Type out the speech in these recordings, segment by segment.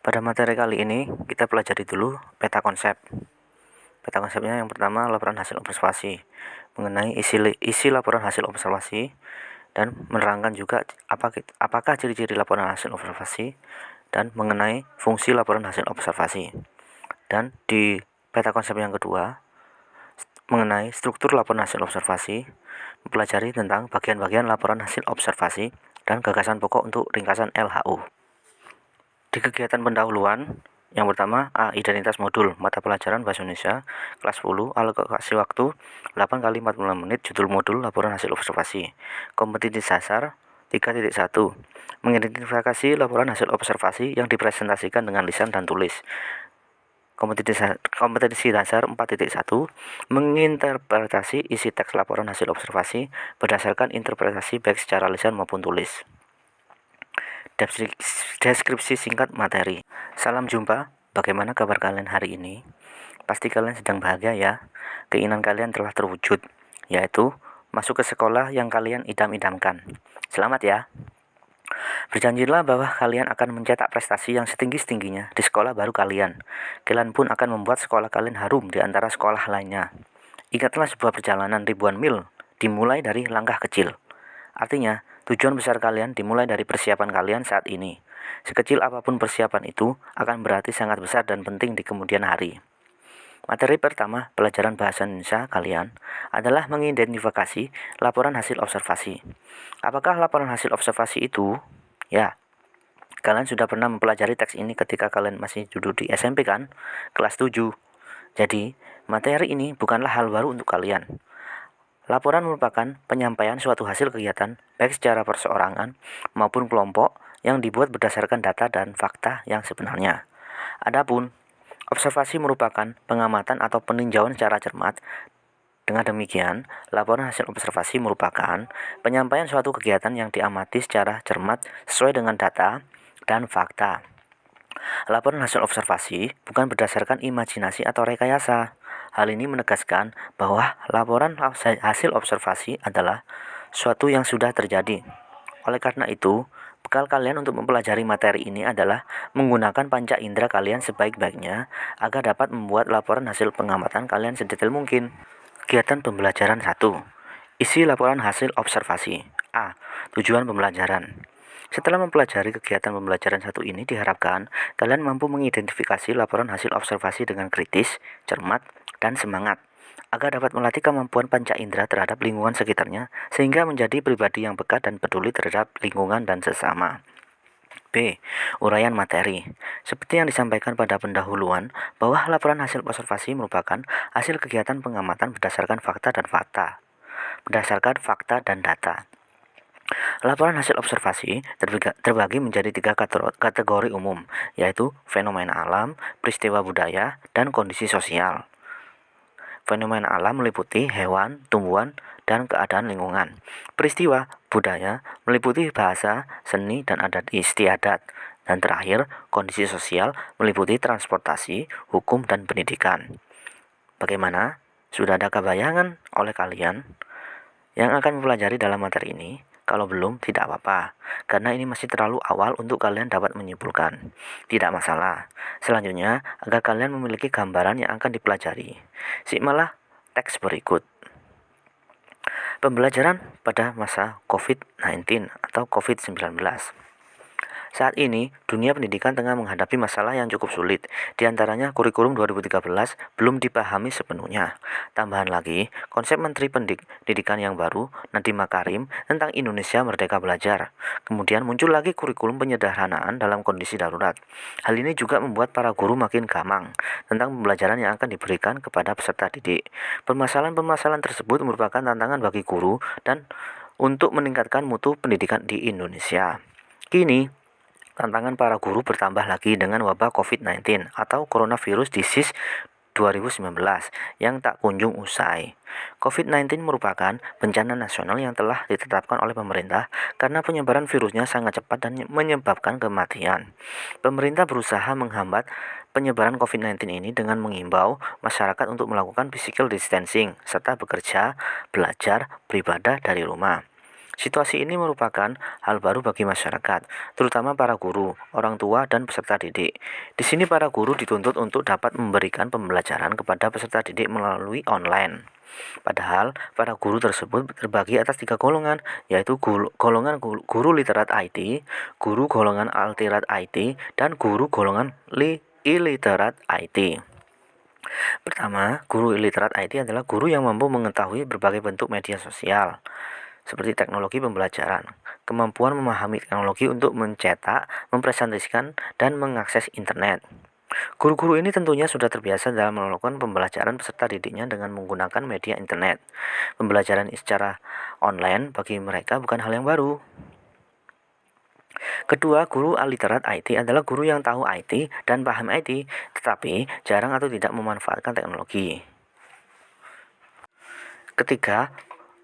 Pada materi kali ini kita pelajari dulu peta konsep. Peta konsepnya yang pertama laporan hasil observasi, mengenai isi laporan hasil observasi dan menerangkan juga apakah ciri-ciri laporan hasil observasi dan mengenai fungsi laporan hasil observasi. Dan di peta konsep yang kedua mengenai struktur laporan hasil observasi, mempelajari tentang bagian-bagian laporan hasil observasi dan gagasan pokok untuk ringkasan LHO. Di kegiatan pendahuluan, yang pertama A. Identitas modul mata pelajaran Bahasa Indonesia kelas 10, alokasi waktu 8 kali 45 menit, judul modul laporan hasil observasi. Kompetensi dasar 3.1 mengidentifikasi laporan hasil observasi yang dipresentasikan dengan lisan dan tulis. Kompetensi dasar 4.1 menginterpretasi isi teks laporan hasil observasi berdasarkan interpretasi baik secara lisan maupun tulis. Deskripsi singkat materi. Salam jumpa, bagaimana kabar kalian hari ini? Pasti kalian sedang bahagia ya. Keinginan kalian telah terwujud, yaitu masuk ke sekolah yang kalian idam-idamkan. Selamat ya. Berjanjilah bahwa kalian akan mencetak prestasi yang setinggi-tingginya di sekolah baru kalian. Kalian pun akan membuat sekolah kalian harum di antara sekolah lainnya. Ingatlah sebuah perjalanan ribuan mil dimulai dari langkah kecil. Artinya, tujuan besar kalian dimulai dari persiapan kalian saat ini. Sekecil apapun persiapan itu akan berarti sangat besar dan penting di kemudian hari. Materi pertama pelajaran bahasa Indonesia kalian adalah mengidentifikasi laporan hasil observasi. Apakah laporan hasil observasi itu? Ya, kalian sudah pernah mempelajari teks ini ketika kalian masih duduk di SMP kan? Kelas 7. Jadi, materi ini bukanlah hal baru untuk kalian. Laporan merupakan penyampaian suatu hasil kegiatan, baik secara perseorangan maupun kelompok, yang dibuat berdasarkan data dan fakta yang sebenarnya. Adapun, observasi merupakan pengamatan atau peninjauan secara cermat. Dengan demikian, laporan hasil observasi merupakan penyampaian suatu kegiatan yang diamati secara cermat sesuai dengan data dan fakta. Laporan hasil observasi bukan berdasarkan imajinasi atau rekayasa. Hal ini menegaskan bahwa laporan hasil observasi adalah suatu yang sudah terjadi. Oleh karena itu, bekal kalian untuk mempelajari materi ini adalah menggunakan panca indera kalian sebaik-baiknya agar dapat membuat laporan hasil pengamatan kalian sedetail mungkin. Kegiatan pembelajaran 1. Isi laporan hasil observasi. A. Tujuan pembelajaran. Setelah mempelajari kegiatan pembelajaran satu ini, diharapkan kalian mampu mengidentifikasi laporan hasil observasi dengan kritis, cermat, dan semangat, agar dapat melatih kemampuan panca indera terhadap lingkungan sekitarnya, sehingga menjadi pribadi yang peka dan peduli terhadap lingkungan dan sesama. B. Uraian materi. Seperti yang disampaikan pada pendahuluan, bahwa laporan hasil observasi merupakan hasil kegiatan pengamatan berdasarkan fakta dan data. Laporan hasil observasi terbagi menjadi 3 kategori umum, yaitu fenomena alam, peristiwa budaya, dan kondisi sosial. Fenomena alam meliputi hewan, tumbuhan, dan keadaan lingkungan. Peristiwa budaya meliputi bahasa, seni, dan adat istiadat. Dan terakhir, kondisi sosial meliputi transportasi, hukum, dan pendidikan. Bagaimana? Sudah ada kebayangan oleh kalian yang akan mempelajari dalam materi ini? Kalau belum, tidak apa-apa, karena ini masih terlalu awal untuk kalian dapat menyimpulkan. Tidak masalah. Selanjutnya, agar kalian memiliki gambaran yang akan dipelajari, simaklah teks berikut. Pembelajaran pada masa COVID-19 atau COVID-19. Saat ini, dunia pendidikan tengah menghadapi masalah yang cukup sulit. Di antaranya, kurikulum 2013 belum dipahami sepenuhnya. Tambahan lagi, konsep Menteri Pendidikan yang baru, Nadiem Makarim, tentang Indonesia Merdeka Belajar. Kemudian muncul lagi kurikulum penyederhanaan dalam kondisi darurat. Hal ini juga membuat para guru makin gamang tentang pembelajaran yang akan diberikan kepada peserta didik. Permasalahan-permasalahan tersebut merupakan tantangan bagi guru dan untuk meningkatkan mutu pendidikan di Indonesia. Kini, tantangan para guru bertambah lagi dengan wabah COVID-19 atau Coronavirus Disease 2019 yang tak kunjung usai. COVID-19 merupakan bencana nasional yang telah ditetapkan oleh pemerintah karena penyebaran virusnya sangat cepat dan menyebabkan kematian. Pemerintah berusaha menghambat penyebaran COVID-19 ini dengan mengimbau masyarakat untuk melakukan physical distancing serta bekerja, belajar, beribadah dari rumah. Situasi ini merupakan hal baru bagi masyarakat, terutama para guru, orang tua, dan peserta didik. Di sini para guru dituntut untuk dapat memberikan pembelajaran kepada peserta didik melalui online. Padahal, para guru tersebut terbagi atas 3 golongan, yaitu golongan guru literat IT, guru golongan altirat IT, dan guru golongan illiterat IT. Pertama, guru illiterat IT adalah guru yang mampu mengetahui berbagai bentuk media sosial, seperti teknologi pembelajaran, kemampuan memahami teknologi untuk mencetak, mempresentasikan, dan mengakses internet. Guru-guru ini tentunya sudah terbiasa dalam melakukan pembelajaran peserta didiknya dengan menggunakan media internet. Pembelajaran secara online bagi mereka bukan hal yang baru. Kedua, guru aliterat IT adalah guru yang tahu IT dan paham IT, tetapi jarang atau tidak memanfaatkan teknologi. Ketiga,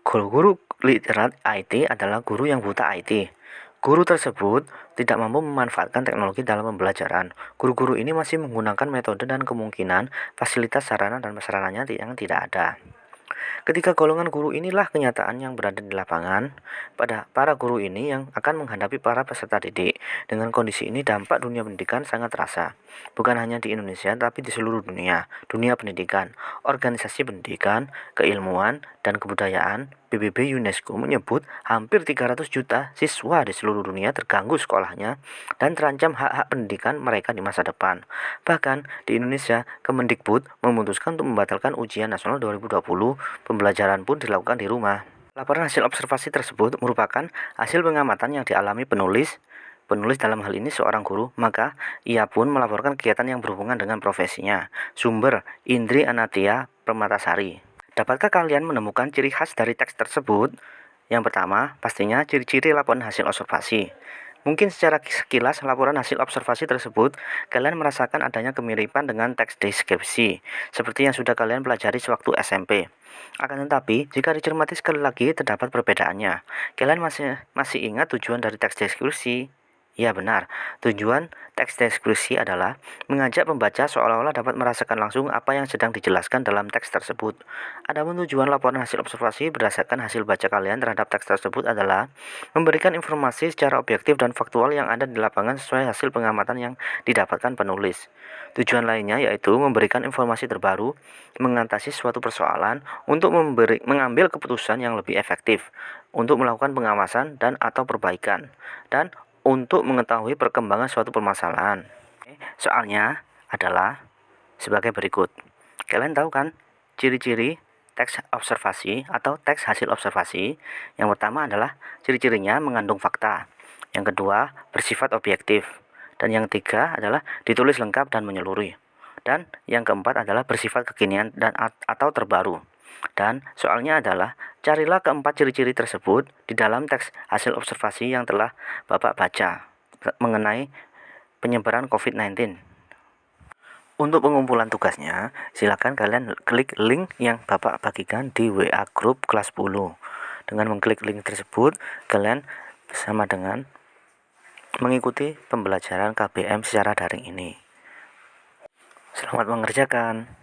guru literat IT adalah guru yang buta IT. Guru tersebut tidak mampu memanfaatkan teknologi dalam pembelajaran. Guru-guru ini masih menggunakan metode dan kemungkinan fasilitas sarana dan prasarananya yang tidak ada. Ketiga golongan guru inilah kenyataan yang berada di lapangan. Pada para guru ini yang akan menghadapi para peserta didik. Dengan kondisi ini dampak dunia pendidikan sangat terasa. Bukan hanya di Indonesia tapi di seluruh dunia. Dunia pendidikan, organisasi pendidikan, keilmuan, dan kebudayaan, PBB UNESCO menyebut hampir 300 juta siswa di seluruh dunia terganggu sekolahnya dan terancam hak-hak pendidikan mereka di masa depan. Bahkan di Indonesia, Kemendikbud memutuskan untuk membatalkan ujian nasional 2020. Pembelajaran pun dilakukan di rumah. Laporan hasil observasi tersebut merupakan hasil pengamatan yang dialami penulis dalam hal ini seorang guru, maka ia pun melaporkan kegiatan yang berhubungan dengan profesinya. Sumber Indri Anatia Permatasari. Dapatkah kalian menemukan ciri khas dari teks tersebut? Yang pertama, pastinya ciri-ciri laporan hasil observasi. Mungkin secara sekilas laporan hasil observasi tersebut, kalian merasakan adanya kemiripan dengan teks deskripsi, seperti yang sudah kalian pelajari sewaktu SMP. Akan tetapi, jika dicermati sekali lagi, terdapat perbedaannya. Kalian masih ingat tujuan dari teks deskripsi? Ya benar, tujuan teks deskripsi adalah mengajak pembaca seolah-olah dapat merasakan langsung apa yang sedang dijelaskan dalam teks tersebut. Adapun tujuan laporan hasil observasi berdasarkan hasil baca kalian terhadap teks tersebut adalah memberikan informasi secara objektif dan faktual yang ada di lapangan sesuai hasil pengamatan yang didapatkan penulis. Tujuan lainnya yaitu memberikan informasi terbaru, mengatasi suatu persoalan, untuk mengambil keputusan yang lebih efektif, untuk melakukan pengawasan dan atau perbaikan, dan untuk mengetahui perkembangan suatu permasalahan. Soalnya adalah sebagai berikut. Kalian tahu kan ciri-ciri teks observasi atau teks hasil observasi? Yang pertama adalah ciri-cirinya mengandung fakta. Yang kedua, bersifat objektif. Dan yang ketiga adalah ditulis lengkap dan menyeluruh. Dan yang keempat adalah bersifat kekinian dan atau terbaru. Dan soalnya adalah carilah keempat ciri-ciri tersebut di dalam teks hasil observasi yang telah Bapak baca mengenai penyebaran COVID-19. Untuk pengumpulan tugasnya, silakan kalian klik link yang Bapak bagikan di WA Group kelas 10. Dengan mengklik link tersebut, kalian bersama dengan mengikuti pembelajaran KBM secara daring ini. Selamat mengerjakan.